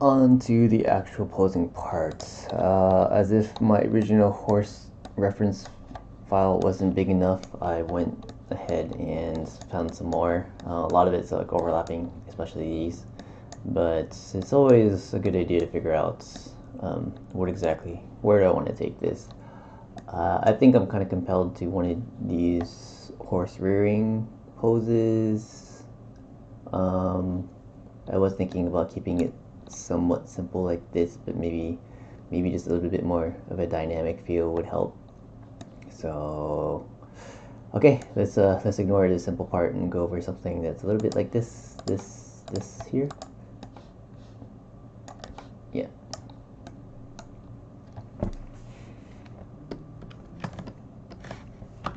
On to the actual posing parts. As if my original horse reference file wasn't big enough, I went ahead and found some more. A lot of it's like overlapping, especially these. But it's always a good idea to figure out where do I want to take this. I think I'm kind of compelled to one of these horse rearing poses. I was thinking about keeping it somewhat simple like this, but maybe just a little bit more of a dynamic feel would help. So okay, let's ignore the simple part and go over something that's a little bit like this here. Yeah.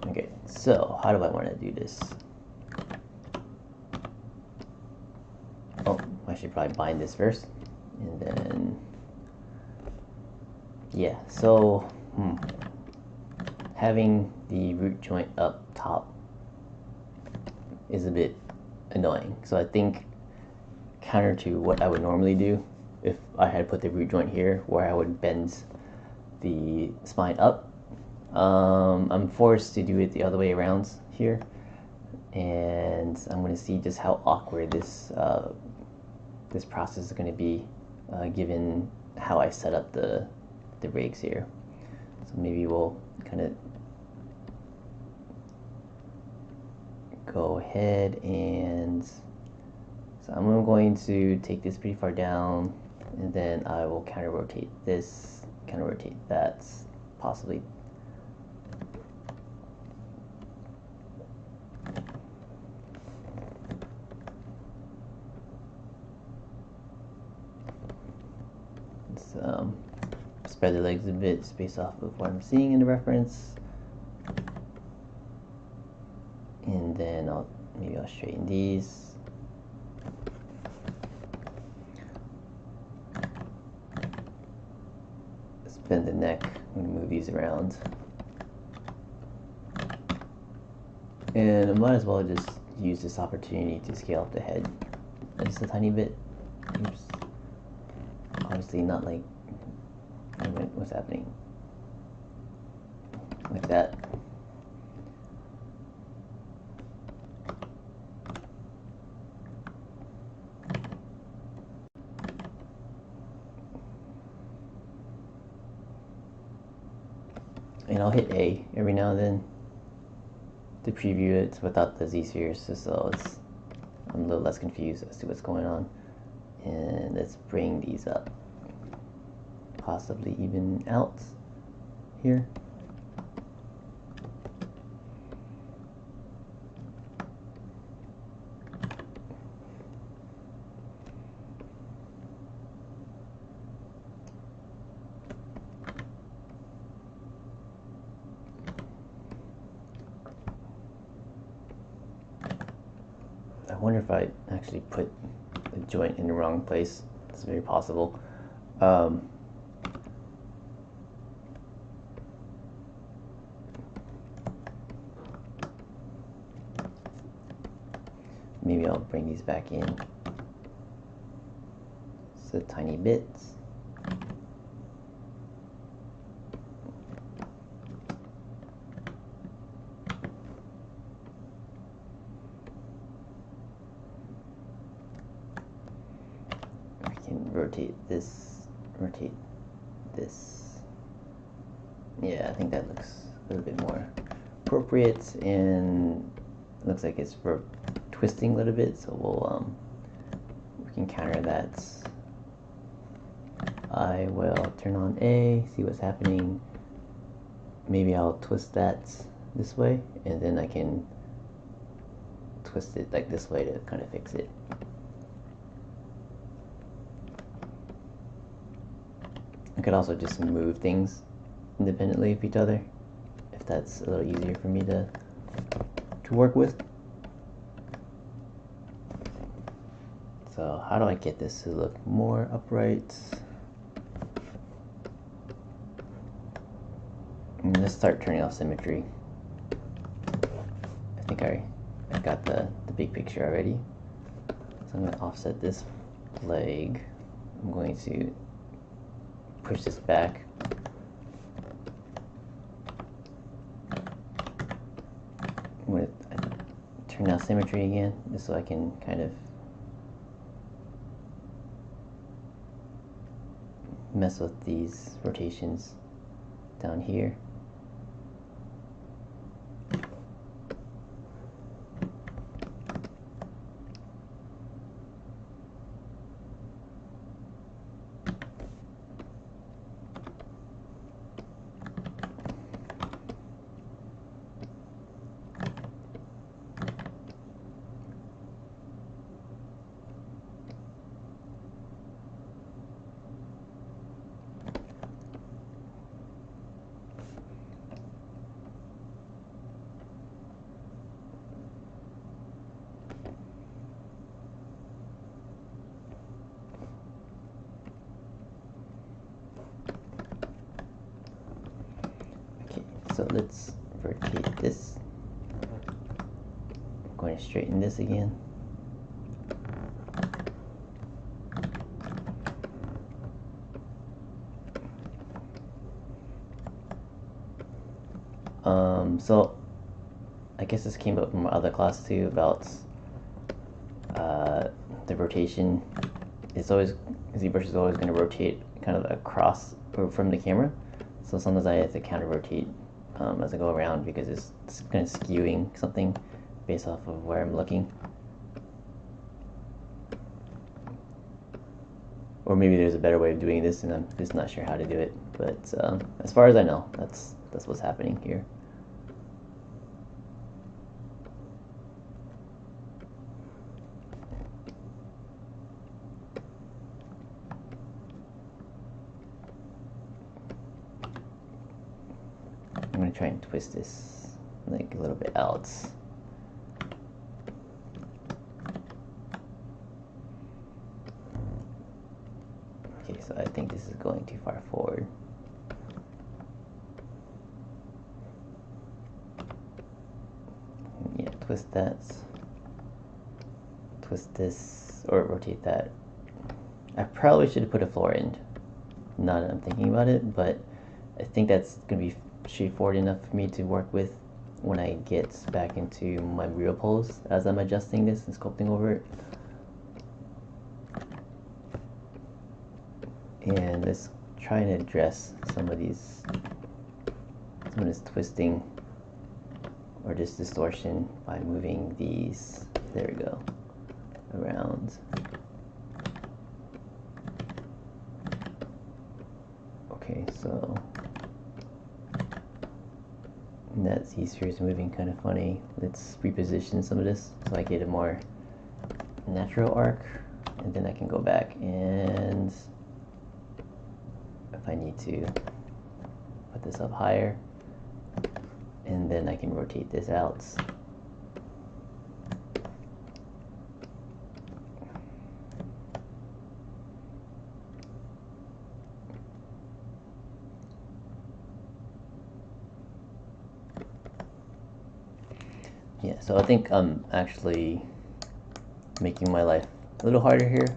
Okay, so how do I want to do this? Oh, I should probably bind this first, and then yeah. So having the root joint up top is a bit annoying. So I think counter to what I would normally do if I had put the root joint here, where I would bend the spine up, I'm forced to do it the other way around here, and I'm going to see just how awkward this this process is going to be given how I set up the rigs here. So maybe we'll kind of go ahead and so I'm going to take this pretty far down, and then I will counter rotate this, counter rotate that, possibly. Let's spread the legs a bit, space off of what I'm seeing in the reference, and then maybe I'll straighten these. Bend the neck. I'm going to move these around. And I might as well just use this opportunity to scale up the head just a tiny bit. Oops. Obviously not like, what's happening? Like that. And I'll hit A every now and then to preview it without the Z-spheres, just so I'm a little less confused as to what's going on. And let's bring these up, possibly even out here. I wonder if I actually put the joint in the wrong place. It's very possible. Maybe I'll bring these back in just a tiny bit. Rotate this, rotate this. Yeah, I think that looks a little bit more appropriate, and it looks like it's twisting a little bit, so we can counter that. I will turn on A, see what's happening. Maybe I'll twist that this way, and then I can twist it like this way to kind of fix it. I could also just move things independently of each other, if that's a little easier for me to work with. So how do I get this to look more upright? And let's start turning off symmetry. I think I got the big picture already. So I'm going to offset this leg I'm going to push this back. I'm going to turn down symmetry again, just so I can kind of mess with these rotations down here. So let's rotate this. I'm going to straighten this again. So I guess this came up from my other class too about the rotation. It's always, ZBrush is always going to rotate kind of across or from the camera. So sometimes I have to counter rotate as I go around because it's kind of skewing something based off of where I'm looking. Or maybe there's a better way of doing this and I'm just not sure how to do it. But as far as I know, that's what's happening here. I'm going to try and twist this like a little bit out. Okay, so I think this is going too far forward. Yeah, twist that. Twist this, or rotate that. I probably should have put a floor end, now that I'm thinking about it, but I think that's going to be straightforward enough for me to work with when I get back into my real pose as I'm adjusting this and sculpting over it. And let's try and address some of this twisting or this distortion by moving these, there we go, around. Okay, so that Z-sphere is moving kind of funny. Let's reposition some of this so I get a more natural arc, and then I can go back and if I need to put this up higher, and then I can rotate this out. Yeah, so I think I'm actually making my life a little harder here.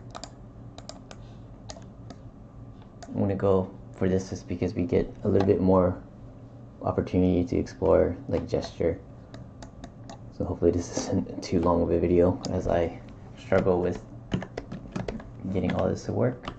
I'm going to go for this just because we get a little bit more opportunity to explore like gesture. So hopefully this isn't too long of a video as I struggle with getting all this to work.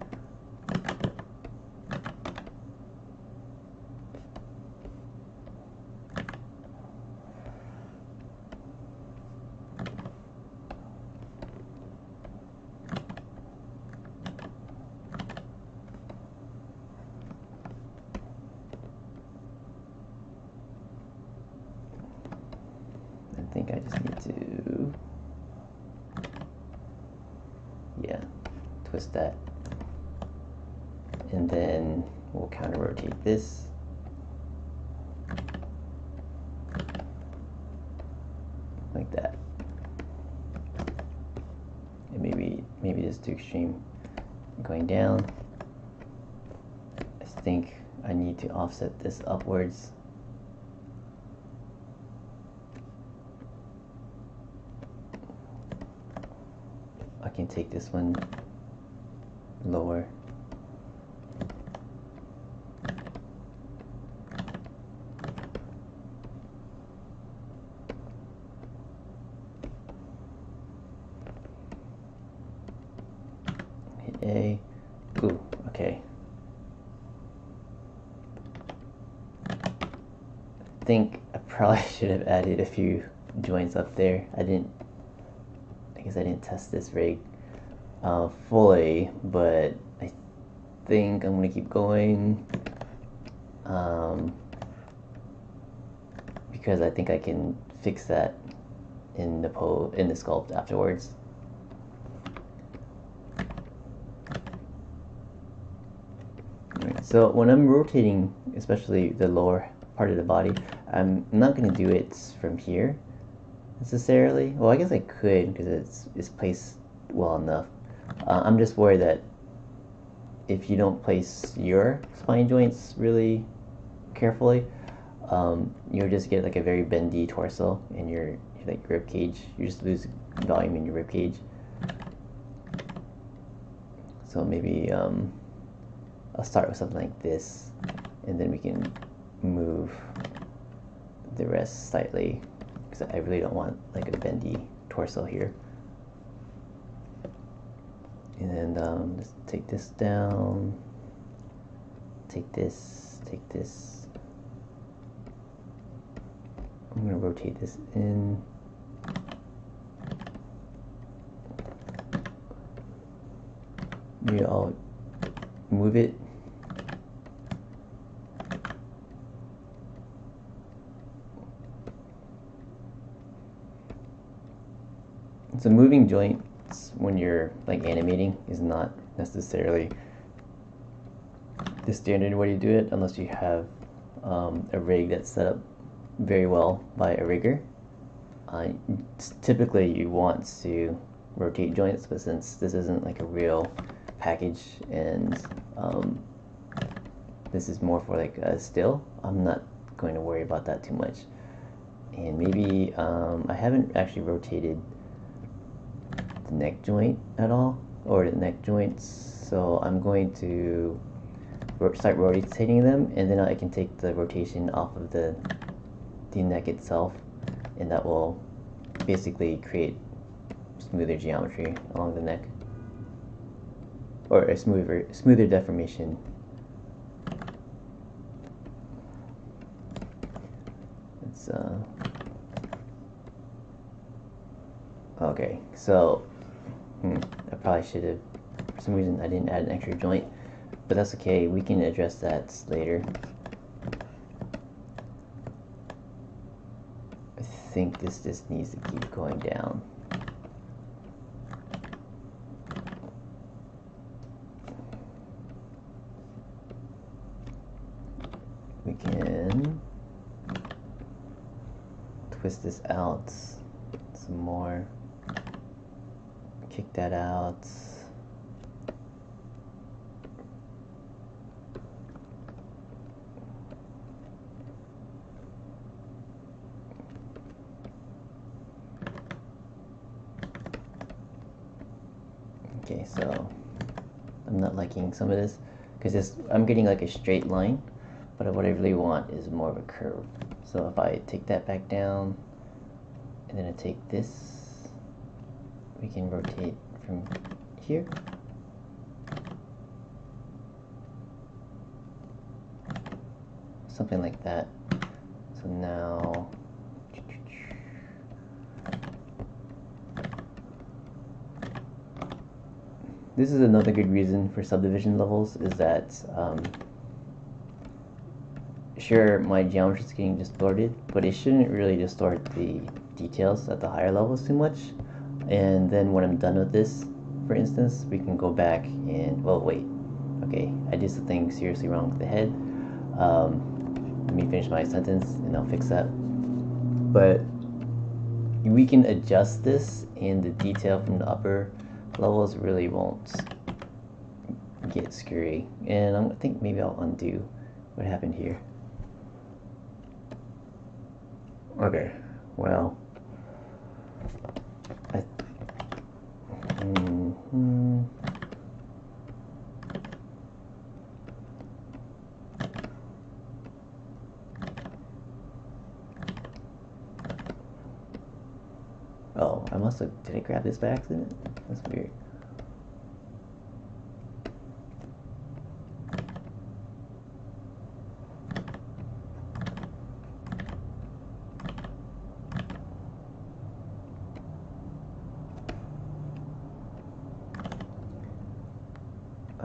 I think I just need to, yeah, twist that, and then we'll counter rotate this. Like that. And maybe this is too extreme. Going down. I think I need to offset this upwards. I can take this one lower. way. Ooh, okay. I think I probably should have added a few joints up there. I guess I didn't test this rig fully, but I think I'm gonna keep going because I think I can fix that in the sculpt afterwards. Right, so when I'm rotating, especially the lower part of the body, I'm not going to do it from here necessarily. Well, I guess I could because it's placed well enough. I'm just worried that if you don't place your spine joints really carefully, you'll just get like a very bendy torso in your like rib cage. You just lose volume in your rib cage. So maybe I'll start with something like this, and then we can move the rest slightly, because I really don't want like a bendy torso here. And then let's take this down, take this. I'm going to rotate this in. Maybe I'll move it. So moving joints when you're like animating is not necessarily the standard way to do it, unless you have a rig that's set up very well by a rigger. Typically you want to rotate joints, but since this isn't like a real package and this is more for like a still, I'm not going to worry about that too much. And maybe I haven't actually rotated the neck joint at all, or the neck joints, so I'm going to start rotating them, and then I can take the rotation off of the neck itself, and that will basically create smoother geometry along the neck, or a smoother deformation. It's okay, so I probably should have, for some reason I didn't add an extra joint, but that's okay, we can address that later. I think this just needs to keep going down. We can twist this out some more, kick that out. Okay, so I'm not liking some of this because I'm getting like a straight line, but what I really want is more of a curve. So if I take that back down, and then I take this, we can rotate from here. Something like that. So now, this is another good reason for subdivision levels, is that sure, my geometry is getting distorted, but it shouldn't really distort the details at the higher levels too much. And then when I'm done with this, for instance, we can go back and, well, wait, okay, I did something seriously wrong with the head. Let me finish my sentence and I'll fix that. But we can adjust this, and the detail from the upper levels really won't get screwy. And I think maybe I'll undo what happened here. Okay, well, oh, I must have, did I grab this by accident? That's weird.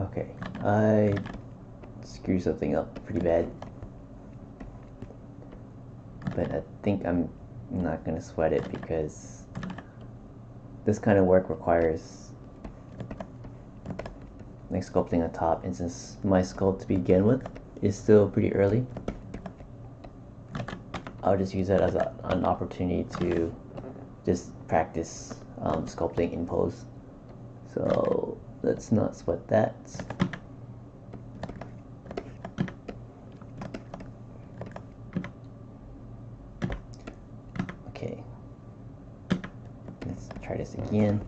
Okay, I screwed something up pretty bad, but I think I'm not gonna sweat it because this kind of work requires like sculpting on top, and since my sculpt to begin with is still pretty early, I'll just use that as an opportunity to just practice sculpting in pose. So let's not sweat that. Okay, let's try this again.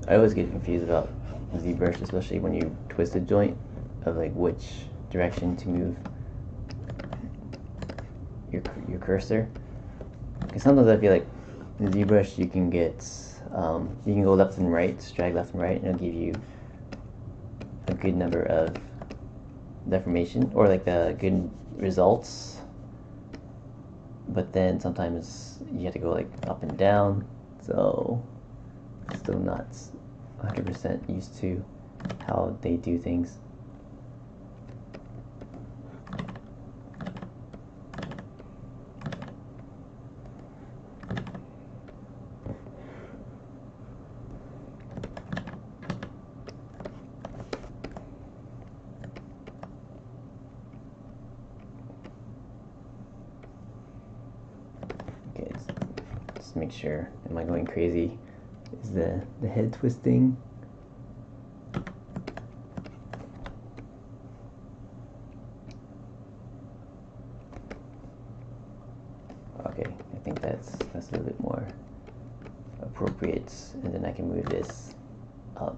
I always get confused about ZBrush, especially when you twist a joint, of like which direction to move your cursor. Because sometimes I feel like in ZBrush you can get you can go left and right, drag left and right, and it'll give you a good number of deformation or like the good results. But then sometimes you have to go like up and down, so still not 100% used to how they do things. Okay, just make sure, am I going crazy? Is the head twisting? Okay, I think that's a little bit more appropriate, and then I can move this up.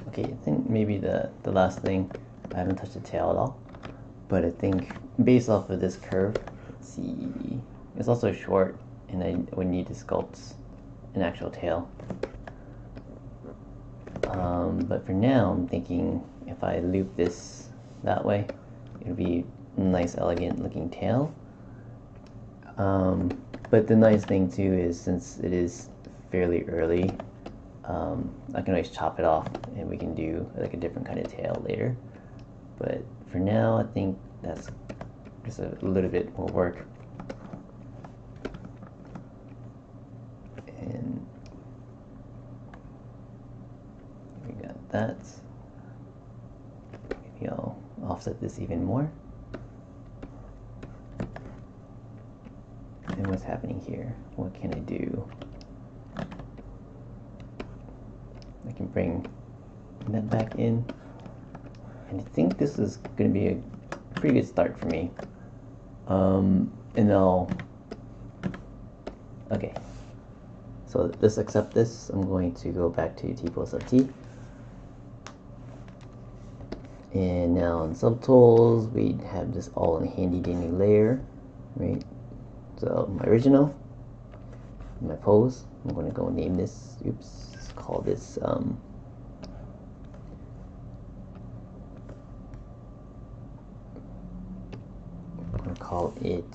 Okay, I think maybe the last thing, I haven't touched the tail at all, but I think based off of this curve, let's see, it's also short, and I would need to sculpt an actual tail. But for now, I'm thinking if I loop this that way, it'll be a nice, elegant looking tail. But the nice thing too is, since it is fairly early, I can always chop it off and we can do like a different kind of tail later. But for now, I think that's just a little bit more work. And we got that. Maybe I'll offset this even more. And what's happening here? What can I do? I can bring that back in, and I think this is going to be a pretty good start for me. And okay, so let's accept this. I'm going to go back to T plus of T, and now in subtools we have this all in a handy dandy layer, right? So my original, my pose, I'm going to go name this, oops, let's call this gonna call it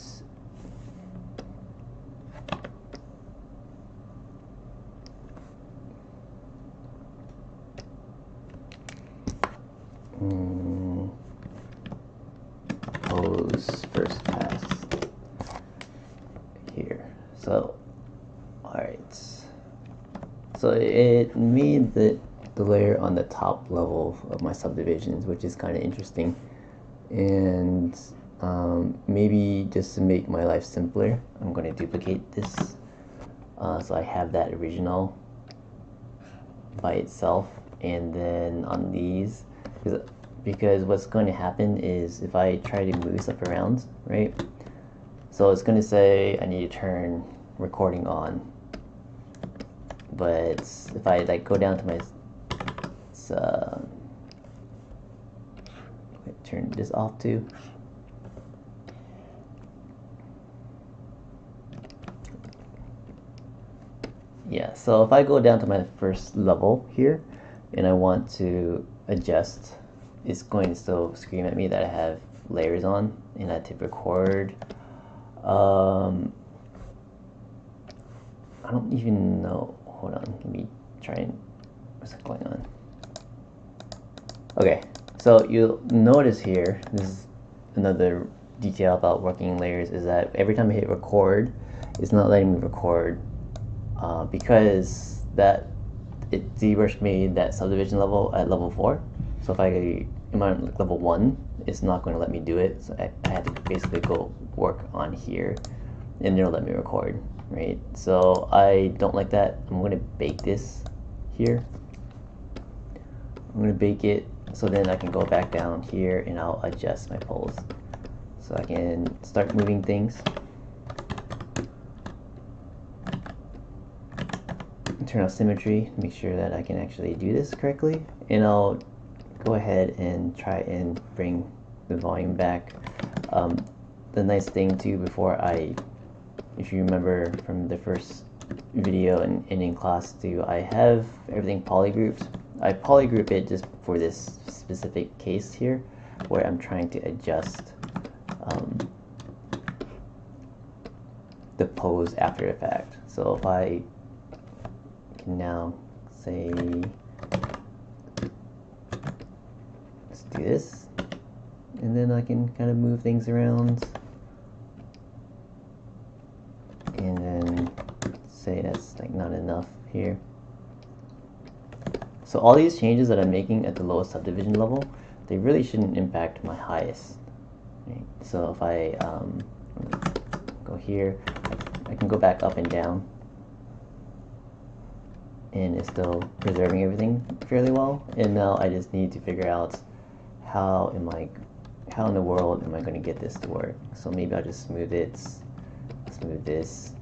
pose first pass here. So alright, so it made the layer on the top level of my subdivisions, which is kind of interesting. And maybe just to make my life simpler, I'm going to duplicate this so I have that original by itself. And then on these, because what's going to happen is if I try to move stuff around, right, so it's going to say I need to turn recording on, but if I like go down to my turn this off too. Yeah, so if I go down to my first level here and I want to adjust, it's going to still scream at me that I have layers on, and I tip record. I don't even know. Hold on, let me try and what's going on. Okay, so you'll notice here, this is another detail about working in layers, is that every time I hit record, it's not letting me record because that ZBrush made that subdivision level at level 4. So if I'm on level 1, it's not going to let me do it. So I had to basically go work on here, and it'll let me record, right? So I don't like that. I'm going to bake this here. I'm going to bake it so then I can go back down here and I'll adjust my pose. So I can start moving things. Turn off symmetry, make sure that I can actually do this correctly, and I'll go ahead and try and bring the volume back. The nice thing too, if you remember from the first video and in class too, I have everything polygrouped. I polygroup it just for this specific case here, where I'm trying to adjust the pose after the fact. So if I can now say, let's do this, and then I can kind of move things around, and then say that's like not enough here. So all these changes that I'm making at the lowest subdivision level, they really shouldn't impact my highest. Right? So if I go here, I can go back up and down, and it's still preserving everything fairly well. And now I just need to figure out how in the world am I going to get this to work. So maybe I'll just smooth it, smooth this.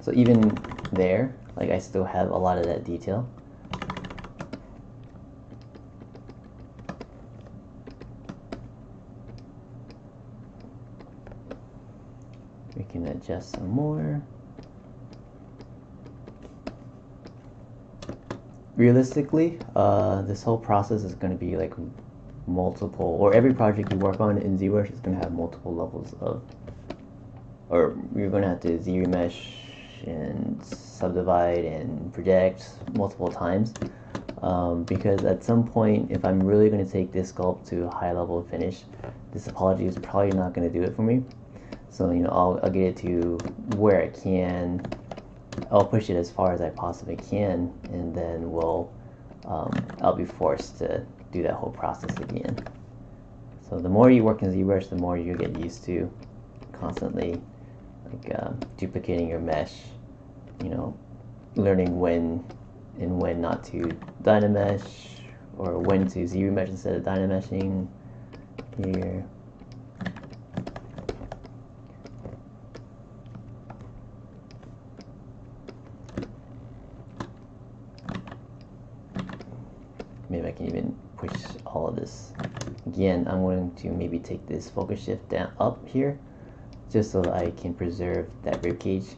So even there, like I still have a lot of that detail. We can adjust some more. Realistically, this whole process is going to be like multiple, or every project you work on in ZBrush is going to have multiple levels of, or you're going to have to ZRemesh and subdivide and project multiple times, because at some point, if I'm really going to take this sculpt to a high level of finish, this topology is probably not going to do it for me. So I'll get it to where I can. I'll push it as far as I possibly can, and then I'll be forced to do that whole process again. So the more you work in ZBrush, the more you get used to constantly duplicating your mesh, learning when and when not to dynamesh, or when to ZRemesh instead of dynameshing here. Maybe I can even push all of this. Again, I'm going to maybe take this focus shift down up here, just so that I can preserve that ribcage.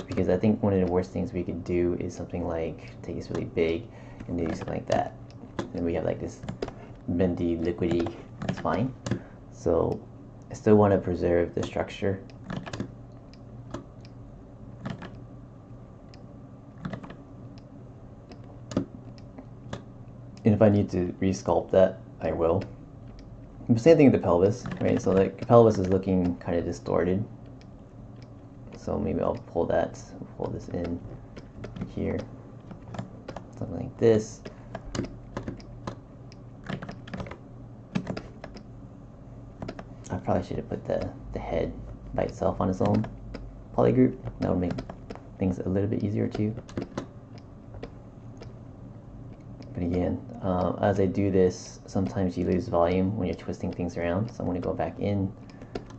because I think one of the worst things we could do is something like take this really big and do something like that. And we have like this bendy, liquidy, it's fine. So I still want to preserve the structure. And if I need to resculpt that, I will. Same thing with the pelvis, right? So like the pelvis is looking kind of distorted. So maybe I'll pull this in here, something like this. I probably should have put the head by itself on its own polygroup. That would make things a little bit easier too. But again, as I do this, sometimes you lose volume when you're twisting things around. So I'm going to go back in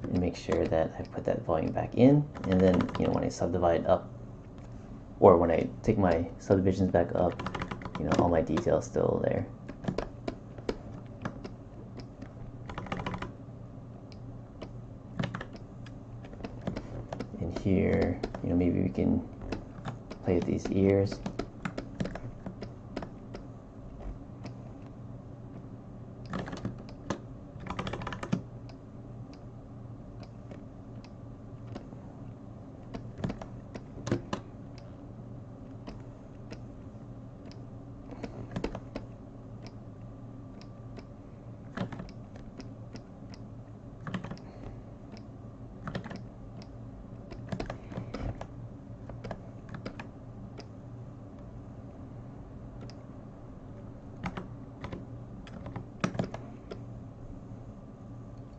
and make sure that I put that volume back in. And then, when I subdivide up, or when I take my subdivisions back up, all my details still there. And here, maybe we can play with these ears.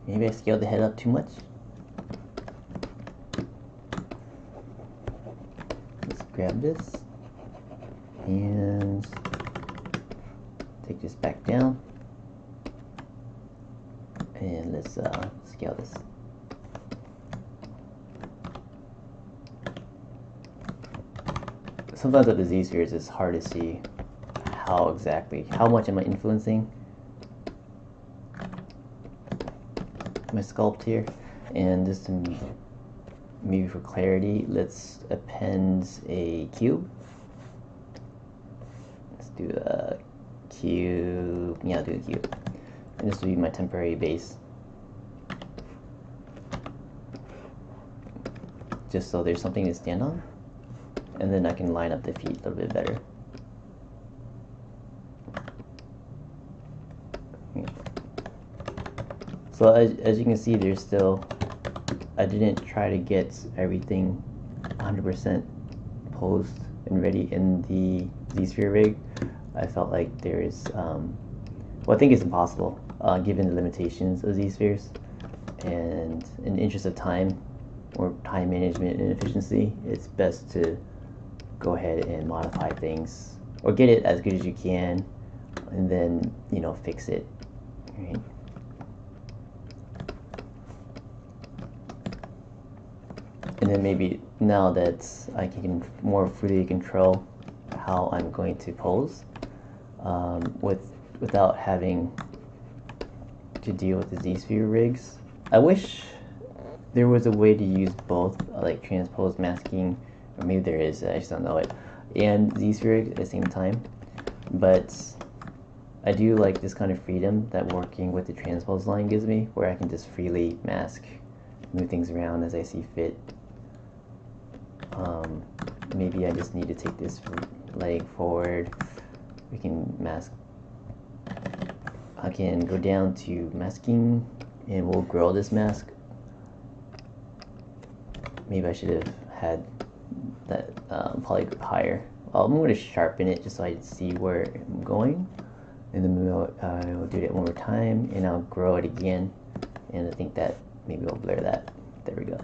Maybe I scaled the head up too much. Let's grab this and take this back down, and let's scale this. Sometimes with the Z-spheres it's hard to see how much am I influencing my sculpt here. And just to maybe for clarity, let's append a cube. Let's do a cube. Yeah, I'll do a cube. And this will be my temporary base, just so there's something to stand on, and then I can line up the feet a little bit better. So as you can see, there's still, I didn't try to get everything 100% posed and ready in the Z-sphere rig. I felt like there's, well, I think it's impossible given the limitations of Z-spheres, and in the interest of time or time management and efficiency, it's best to go ahead and modify things or get it as good as you can, and then fix it. Right? And then maybe now that I can more freely control how I'm going to pose, without having to deal with the Z-sphere rigs. I wish there was a way to use both, like transpose masking, or maybe there is, I just don't know it, and Z-sphere rigs at the same time. But I do like this kind of freedom that working with the transpose line gives me, where I can just freely mask, move things around as I see fit. Maybe I just need to take this leg forward. We can mask. I can go down to masking, and we'll grow this mask. Maybe I should have had that polygroup higher. I'm going to sharpen it just so I see where I'm going, and then I'll do it one more time, and I'll grow it again, and I think that maybe we'll blur that. There we go.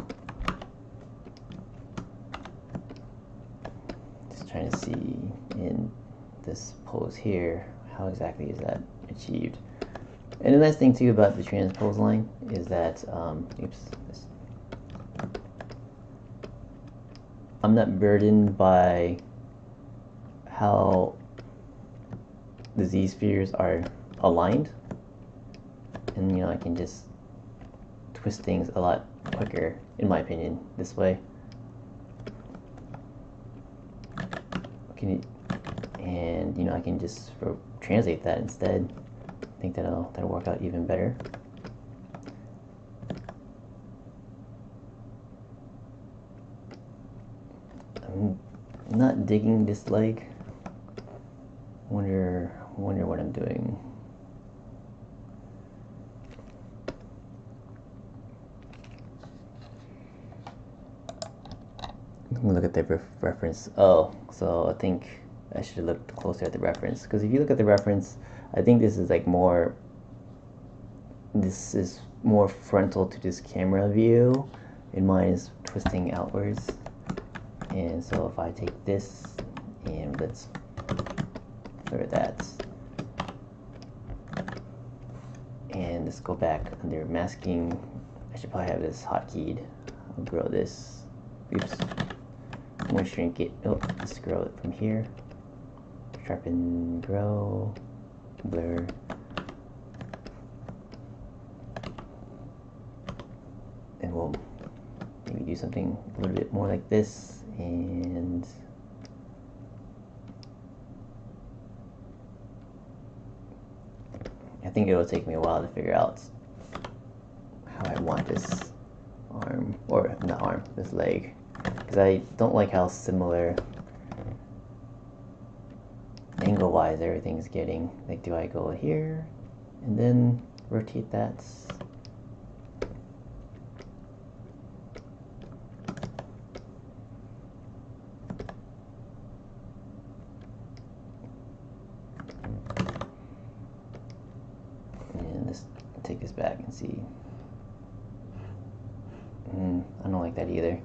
Trying to see in this pose here, how exactly is that achieved. And the nice thing too about the transpose line is that, I'm not burdened by how the Z-spheres are aligned, and I can just twist things a lot quicker, in my opinion, this way. and you know, I can just translate that instead. I think that'll work out even better. I'm not digging this leg. Wonder what I'm doing. Look at the reference. Oh, so I think I should have looked closer at the reference, because if you look at the reference, I think this is like more, this is more frontal to this camera view, and mine is twisting outwards. And so if I take this and let's blur that, and let's go back under masking. I should probably have this hotkeyed. I'll grow this. Oops. I'm gonna shrink it. Oh, let's grow it from here. Sharpen, grow, blur. And we'll maybe do something a little bit more like this. And I think it'll take me a while to figure out how I want this arm, or not arm, this leg, because I don't like how similar angle wise everything's getting. Like, do I go here and then rotate that? And let's take this back and see. I don't like that either.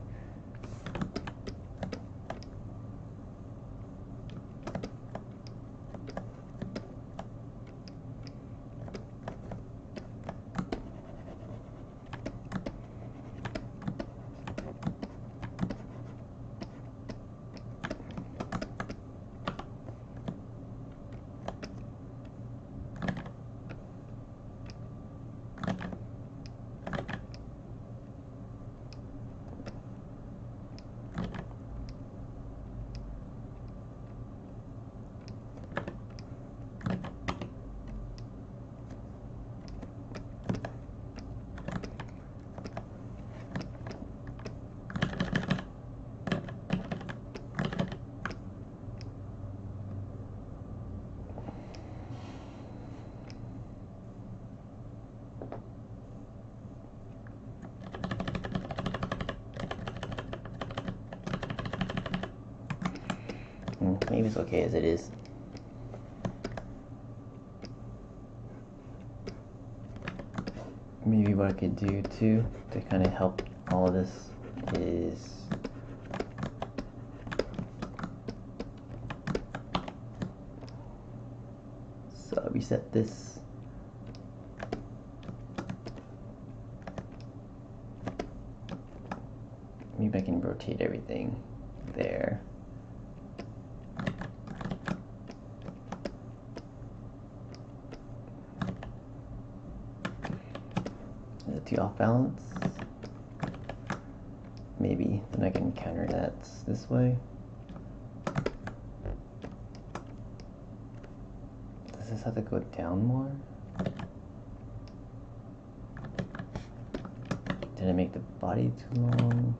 Maybe it's okay as it is. Maybe what I could do too to kind of help all of this is reset this. Maybe I can rotate everything there. Is it too off balance? Maybe. Then I can counter that this way. Does this have to go down more? Did I make the body too long?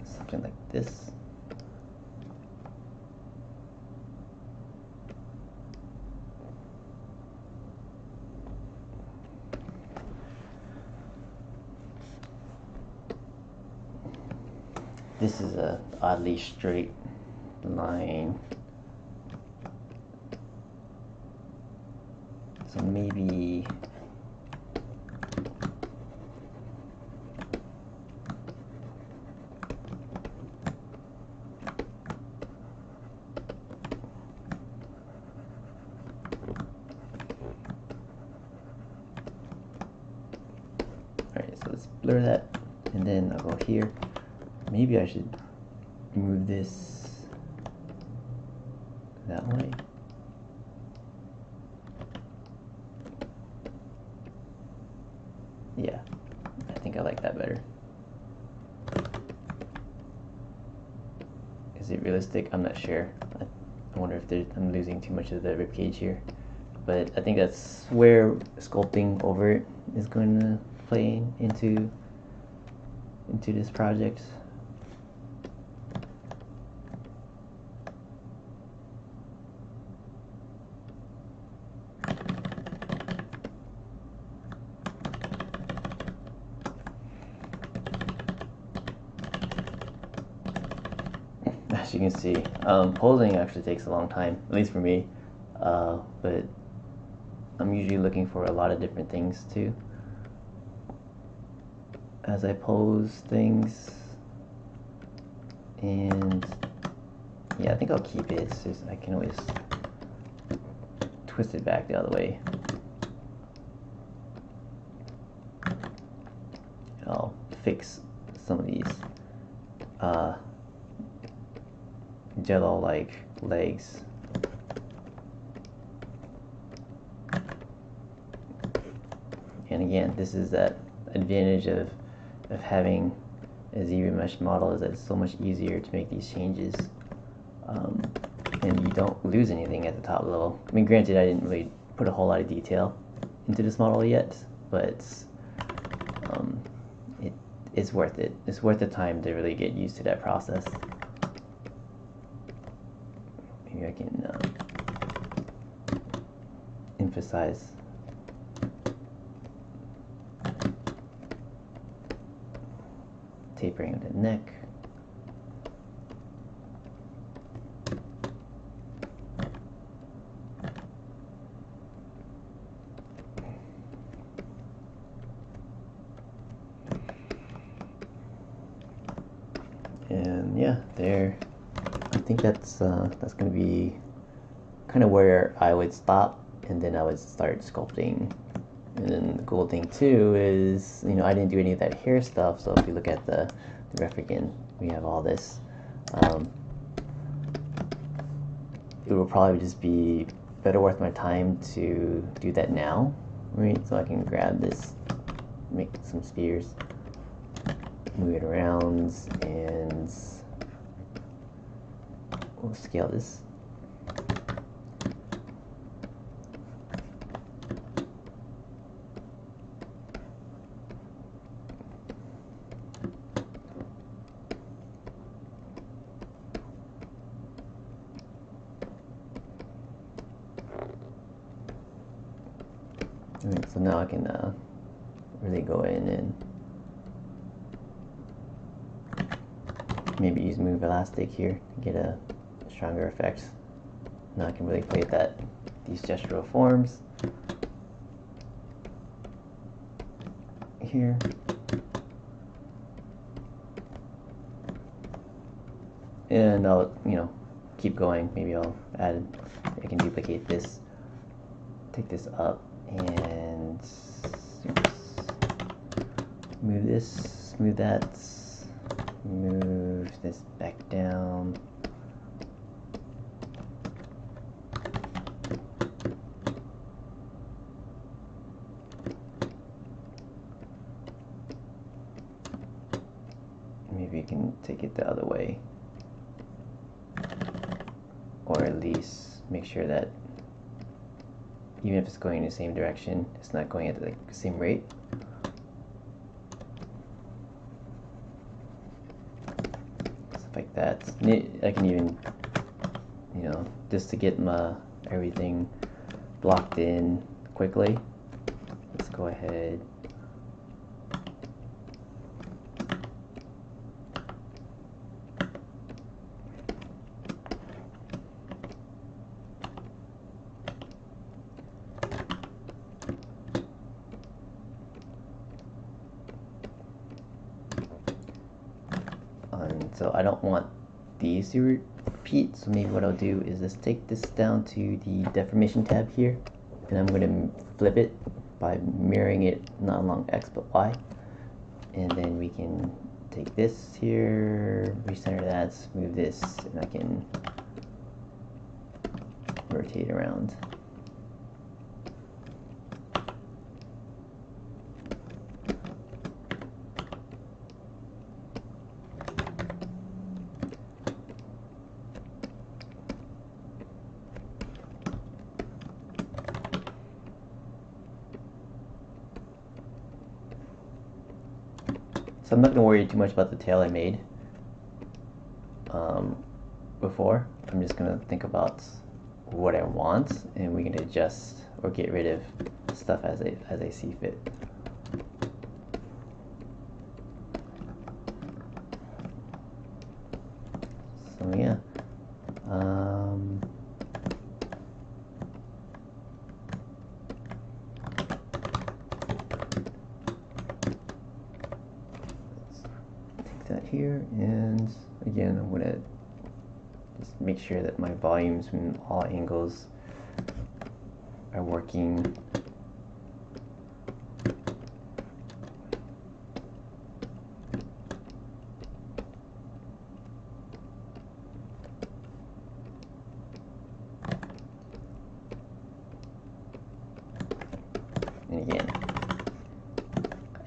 Something like this. This is a oddly straight line. So maybe blur that, and then I'll go here. Maybe I should move this that way. Yeah, I think I like that better. Is it realistic? I'm not sure. I wonder if I'm losing too much of the ribcage here. But I think that's where sculpting over it is going to play into this project. As you can see, posing actually takes a long time, at least for me, but I'm usually looking for a lot of different things too as I pose things, and yeah, I think I'll keep it. It's just I can always twist it back the other way. I'll fix some of these jello-like legs. And again, this is that advantage of having a ZRemesh model, is that it's so much easier to make these changes, and you don't lose anything at the top level. I mean, granted, I didn't really put a whole lot of detail into this model yet, but it's worth it. It's worth the time to really get used to that process. Maybe I can emphasize tapering of the neck. And yeah, there. I think that's going to be kind of where I would stop, and then I would start sculpting. And then the cool thing too is, you know, I didn't do any of that hair stuff. So if you look at the ref again, we have all this. It will probably just be better worth my time to do that now, right? So I can grab this, make some spears, move it around, and we'll scale this. Alright, so now I can really go in and maybe use Move Elastic here to get a stronger effect. Now I can really play with these gestural forms here. And I'll, you know, keep going. Maybe I can duplicate this, take this up, and move this, move that, move this back down. Maybe you can take it the other way, or at least make sure that even if it's going in the same direction, it's not going at the same rate. Stuff like that. I can even, you know, just to get everything blocked in quickly, let's go ahead . So I don't want these to repeat, so maybe what I'll do is just take this down to the deformation tab here, and I'm going to flip it by mirroring it not along X but Y, And then we can take this here, recenter that, move this, and I can rotate around. So I'm not going to worry too much about the tail I made before. I'm just going to think about what I want, and we can adjust or get rid of stuff as I see fit. So yeah. That here, and again I'm going to just make sure that my volumes from all angles are working. And again,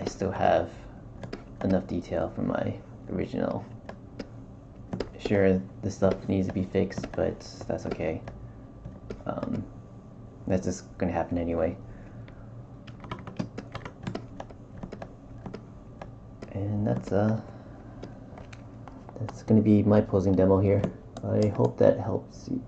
I still have enough detail from my original. Sure, this stuff needs to be fixed, but that's okay. That's just going to happen anyway. And that's going to be my posing demo here. I hope that helps you